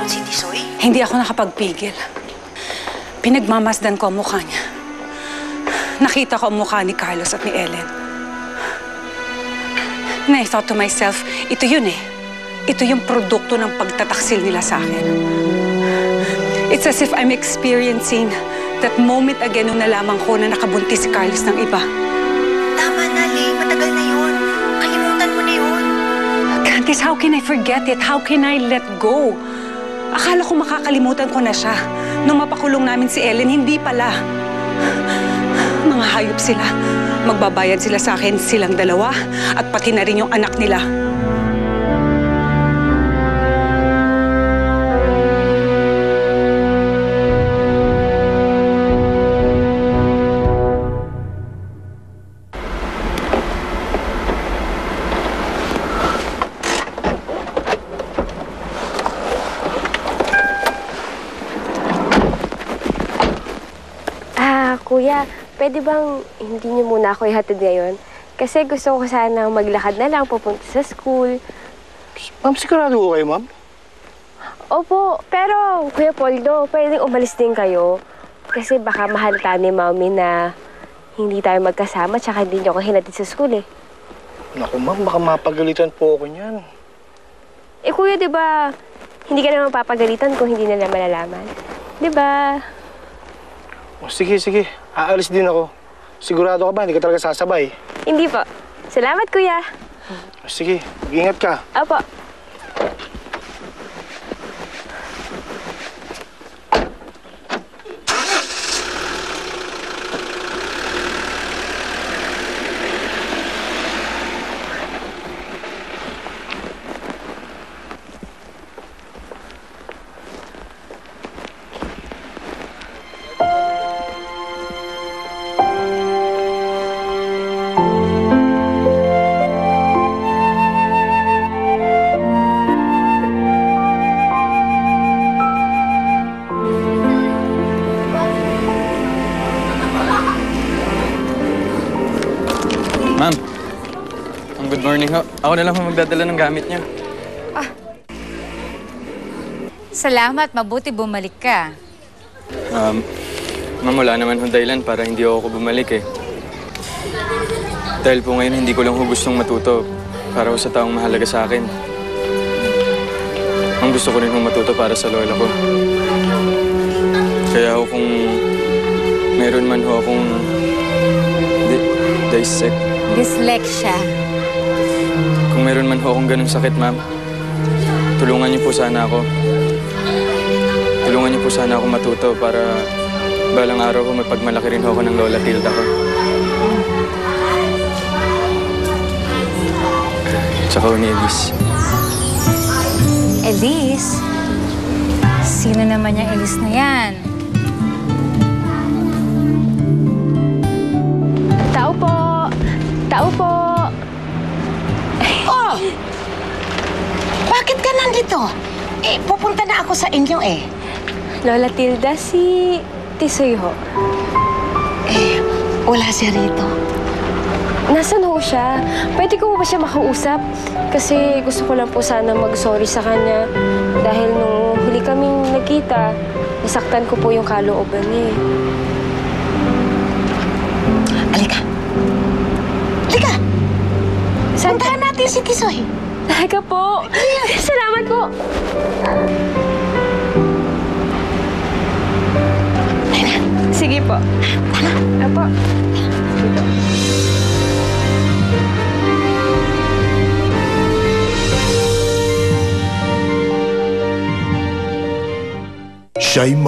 si Tisoy? Hindi ako nakapagpigil. Pinagmamasdan ko ang mukha niya. Nakita ko ang mukha ni Carlos at ni Ellen. And I thought to myself, ito yun eh. Ito yung produkto ng pagtataksil nila sa akin. It's as if I'm experiencing that moment again nung nalaman ko na nakabuntis si Carlos ng iba. Tama na, Lay. Matagal na yun. Kalimutan mo na yun. Candice, how can I forget it? How can I let go? Akala ko makakalimutan ko na siya. Nung mapakulong namin si Ellen, hindi pala. Mga hayop sila. Magbabayad sila sa akin, silang dalawa, at pati na rin yung anak nila. Kuya, pwede bang hindi niyo muna ako ihatid ngayon? Kasi gusto ko sanang maglakad na lang pupunta sa school. Ma'am, sigurado ko kayo, ma'am? Opo, pero Kuya Poldo, pwedeng umalis din kayo. Kasi baka mahalata ni Mami na hindi tayo magkasama tsaka hindi niyo ako hinatid sa school eh. Naku, ma'am, baka mapagalitan po ako niyan. Eh Kuya, di ba, hindi ka naman papagalitan kung hindi nila malalaman? Di ba? O, sige, sige. Aalis din ako. Sigurado ka ba? Hindi ka talaga sasabay. Hindi po. Salamat, Kuya. O, sige, mag-ingat ka. Opo. Ma'am, good morning ho. Ako na lang magdadala ng gamit niyo. Salamat, mabuti bumalik ka. Ma'am, wala naman hong dahilan para hindi ako bumalik eh. Dahil po ngayon hindi ko lang gustong matuto para sa taong mahalaga sa akin. Ang gusto ko rin matuto para sa lola ko. Kaya ho kung meron man ho akong Dyslexia. Kung meron man ho akong ganung sakit, ma'am, tulungan niyo po sana ako. Tulungan niyo po sana ako matuto para balang araw ko mapagmalaki rin ho ako ng Lola Tilda ko. Tsaka ho ni Elise. Elise? Sino naman yung Elise na yan? Tao po! Tao po! Oh! Bakit ka nandito? Eh, pupunta na ako sa inyo eh. Lola Tilda, si Tisoy ho. Eh, wala siya rito. Nasaan ho siya? Pwede ko ba siya makausap? Kasi gusto ko lang po sana mag-sorry sa kanya. Dahil nung huli kaming nagkita, nasaktan ko po yung kalooban niya eh. Halika. Halika! Puntahan natin si Tisoy. Talaga po! Salamat po! Sige po. Apo. Sige po. Siya'y